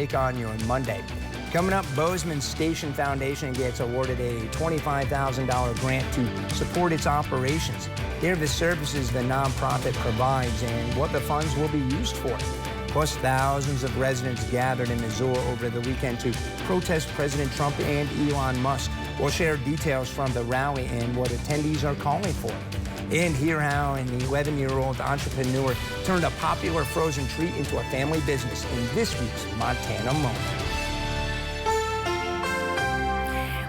take on your Monday. Coming up, Bozeman Station Foundation gets awarded a $25,000 grant to support its operations. Here are the services the nonprofit provides and what the funds will be used for. Plus, thousands of residents gathered in Missoula over the weekend to protest President Trump and Elon Musk. We'll share details from the rally and what attendees are calling for. And hear how an 11-year-old entrepreneur turned a popular frozen treat into a family business in this week's Montana Moment.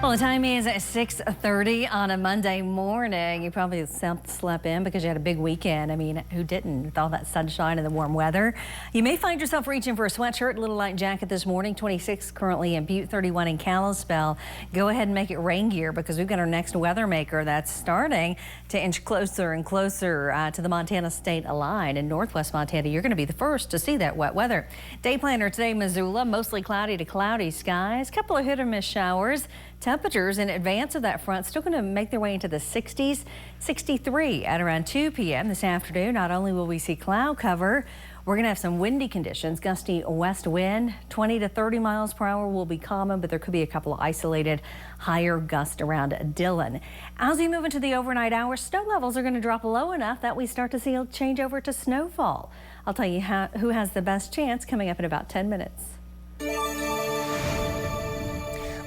Well, the time is at 6:30 on a Monday morning. You probably slept in because you had a big weekend. I mean, who didn't with all that sunshine and the warm weather? You may find yourself reaching for a sweatshirt, a little light jacket this morning. 26 currently in Butte, 31 in Kalispell. Go ahead and make it rain gear because we've got our next weather maker that's starting to inch closer and closer to the Montana state line. In northwest Montana, you're going to be the first to see that wet weather. Day planner today, Missoula, mostly cloudy to cloudy skies. Couple of hit or miss showers. Temperatures in advance of that front still going to make their way into the 60s, 63 at around 2 p.m. this afternoon. Not only will we see cloud cover, we're going to have some windy conditions, gusty west wind, 20 to 30 miles per hour will be common, but there could be a couple of isolated higher gusts around Dillon. As we move into the overnight hours, snow levels are going to drop low enough that we start to see a change over to snowfall. I'll tell you who has the best chance coming up in about 10 minutes.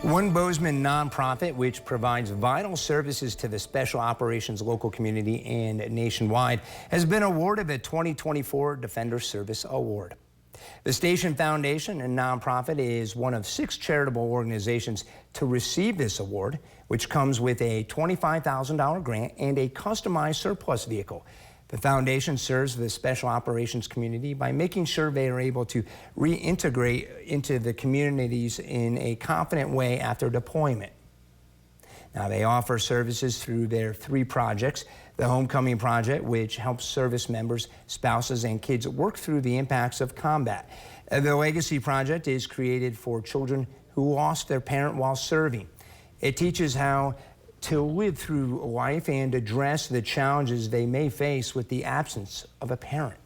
One Bozeman nonprofit which provides vital services to the special operations local community and nationwide has been awarded the 2024 Defender Service Award. The Station Foundation, a nonprofit, is one of 6 charitable organizations to receive this award, which comes with a $25,000 grant and a customized surplus vehicle. The foundation serves the special operations community by making sure they are able to reintegrate into the communities in a confident way after deployment. Now, they offer services through their 3 projects. The Homecoming Project, which helps service members, spouses, and kids work through the impacts of combat. The Legacy Project is created for children who lost their parent while serving. It teaches how to live through life and address the challenges they may face with the absence of a parent.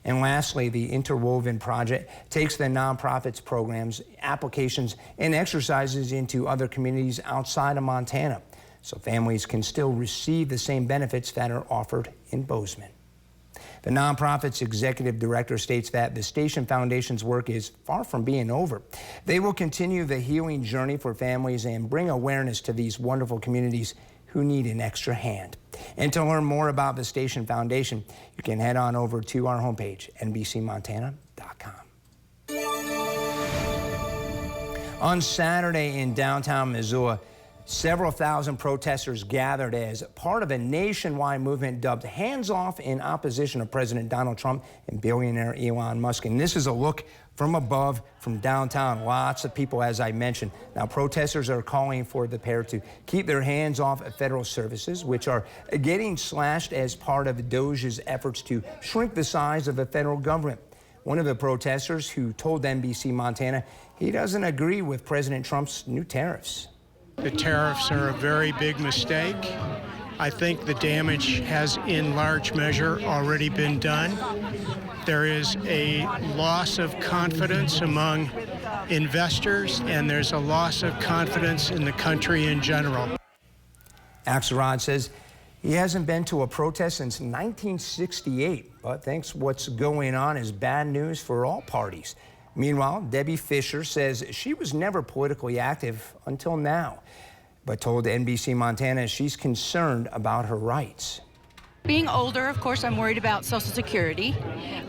And lastly, the Interwoven Project takes the nonprofit's programs, applications, and exercises into other communities outside of Montana, so families can still receive the same benefits that are offered in Bozeman. The nonprofit's executive director states that the Station Foundation's work is far from being over. They will continue the healing journey for families and bring awareness to these wonderful communities who need an extra hand. And to learn more about the Station Foundation, you can head on over to our homepage, NBCMontana.com. On Saturday in downtown Missoula, several thousand protesters gathered as part of a nationwide movement dubbed Hands Off in opposition of President Donald Trump and billionaire Elon Musk. And this is a look from above, from downtown. Lots of people, as I mentioned. Now, protesters are calling for the pair to keep their hands off of federal services, which are getting slashed as part of DOJ's efforts to shrink the size of the federal government. One of the protesters who told NBC Montana he doesn't agree with President Trump's new tariffs. The tariffs are a very big mistake. I think the damage has in large measure already been done. There is a loss of confidence among investors, and there's a loss of confidence in the country in general. Axelrod says he hasn't been to a protest since 1968, but thinks what's going on is bad news for all parties. Meanwhile, Debbie Fisher says she was never politically active until now, but told NBC Montana she's concerned about her rights. Being older, of course, I'm worried about Social Security,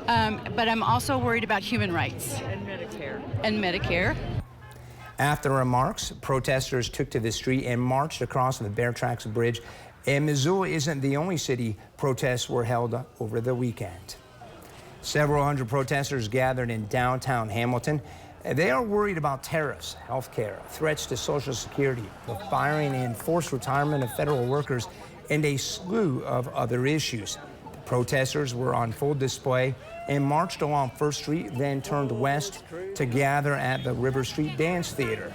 but I'm also worried about human rights. And Medicare. After remarks, protesters took to the street and marched across the Bear Tracks Bridge. And Missoula isn't the only city protests were held over the weekend. Several hundred protesters gathered in downtown Hamilton. They are worried about tariffs, health care, threats to Social Security, the firing and forced retirement of federal workers, and a slew of other issues. The protesters were on full display and marched along First Street, then turned west to gather at the River Street Dance Theater.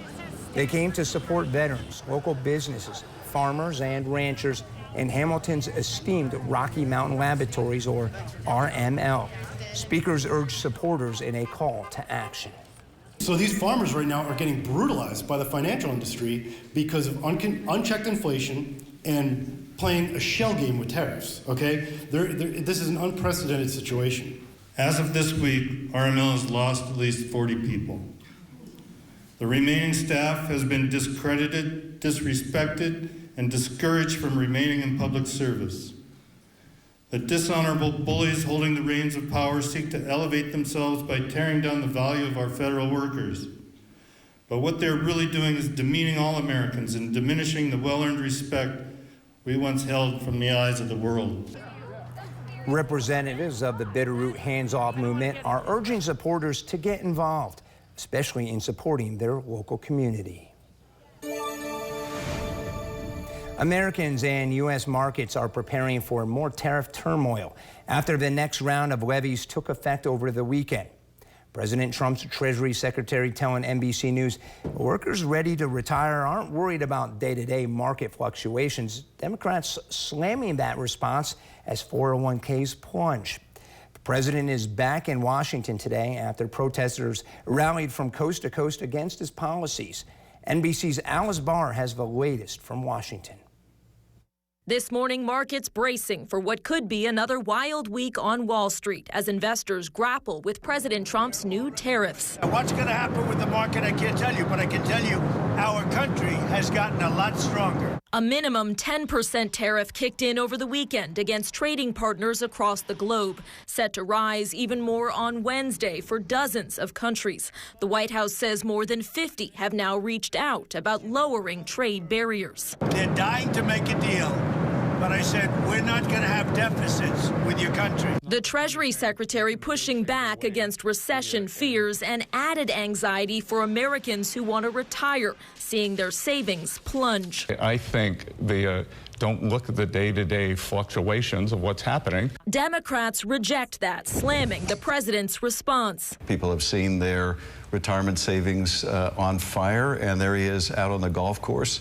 They came to support veterans, local businesses, farmers, and ranchers, and Hamilton's esteemed Rocky Mountain Laboratories, or RML. Speakers urged supporters in a call to action. So these farmers right now are getting brutalized by the financial industry because of unchecked inflation and playing a shell game with tariffs, okay? This is an unprecedented situation. As of this week, RML has lost at least 40 people. The remaining staff has been discredited, disrespected, and discouraged from remaining in public service. The dishonorable bullies holding the reins of power seek to elevate themselves by tearing down the value of our federal workers. But what they're really doing is demeaning all Americans and diminishing the well-earned respect we once held from the eyes of the world. Representatives of the Bitterroot Hands-Off movement are urging supporters to get involved, especially in supporting their local community. Americans and U.S. markets are preparing for more tariff turmoil after the next round of levies took effect over the weekend. President Trump's Treasury Secretary telling NBC News workers ready to retire aren't worried about day-to-day market fluctuations. Democrats slamming that response as 401ks plunge. The president is back in Washington today after protesters rallied from coast to coast against his policies. NBC's Alice Barr has the latest from Washington. This morning, markets bracing for what could be another wild week on Wall Street as investors grapple with President Trump's new tariffs. What's going to happen with the market, I can't tell you, but I can tell you our country has gotten a lot stronger. A minimum 10% tariff kicked in over the weekend against trading partners across the globe, set to rise even more on Wednesday for dozens of countries. The White House says more than 50 have now reached out about lowering trade barriers. They're dying to make a deal. But I said, we're not going to have deficits with your country. The Treasury Secretary pushing back against recession fears and added anxiety for Americans who want to retire, seeing their savings plunge. I think they don't look at the day-to-day fluctuations of what's happening. Democrats reject that, slamming the president's response. People have seen their retirement savings on fire, and there he is out on the golf course.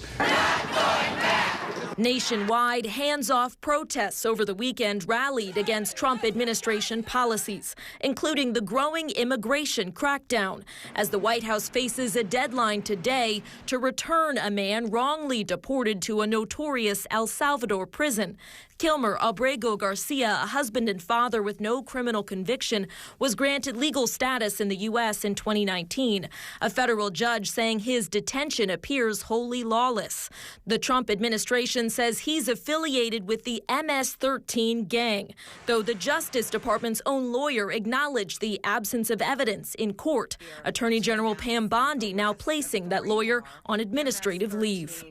Nationwide, hands-off protests over the weekend rallied against Trump administration policies, including the growing immigration crackdown, as the White House faces a deadline today to return a man wrongly deported to a notorious El Salvador prison. Kilmer Abrego Garcia, a husband and father with no criminal conviction, was granted legal status in the U.S. in 2019. A federal judge saying his detention appears wholly lawless. The Trump administration says he's affiliated with the MS-13 gang, though the Justice Department's own lawyer acknowledged the absence of evidence in court. Attorney General Pam Bondi now placing that lawyer on administrative leave.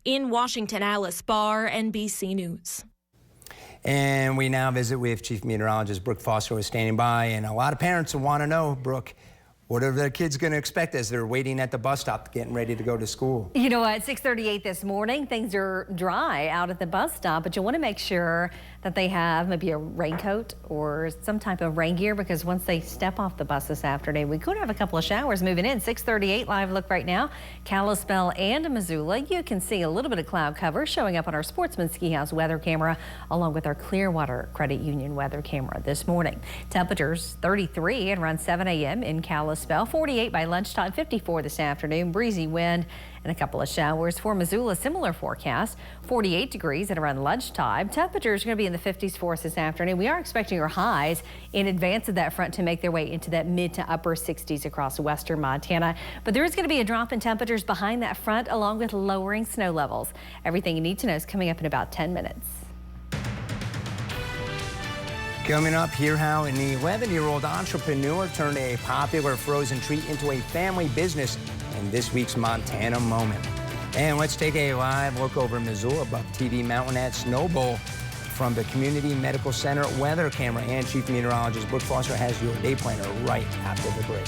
In Washington, Alice Barr, NBC News. And we now visit with Chief Meteorologist Brooke Foster, who is standing by. And a lot of parents want to know, Brooke, what are their kids going to expect as they're waiting at the bus stop getting ready to go to school? You know what, 6:38 this morning, things are dry out at the bus stop, but you want to make sure that they have maybe a raincoat or some type of rain gear, because once they step off the bus this afternoon, we could have a couple of showers moving in. 6:38 live look right now. Kalispell and Missoula, you can see a little bit of cloud cover showing up on our Sportsman Ski House weather camera, along with our Clearwater Credit Union weather camera this morning. Temperatures 33 at around 7 a.m. in Kalispell, 48 by lunchtime, 54 this afternoon, breezy wind and a couple of showers. For Missoula, similar forecast, 48 degrees at around lunchtime. Temperatures are going to be in the 50s for us this afternoon. We are expecting our highs in advance of that front to make their way into that mid to upper 60s across western Montana. But there is going to be a drop in temperatures behind that front, along with lowering snow levels. Everything you need to know is coming up in about 10 minutes. Coming up, hear how an 11-year-old entrepreneur turned a popular frozen treat into a family business in this week's Montana Moment. And let's take a live look over Missoula above TV Mountain at Snow Bowl from the Community Medical Center weather camera. And Chief Meteorologist Brooke Foster has your day planner right after the break.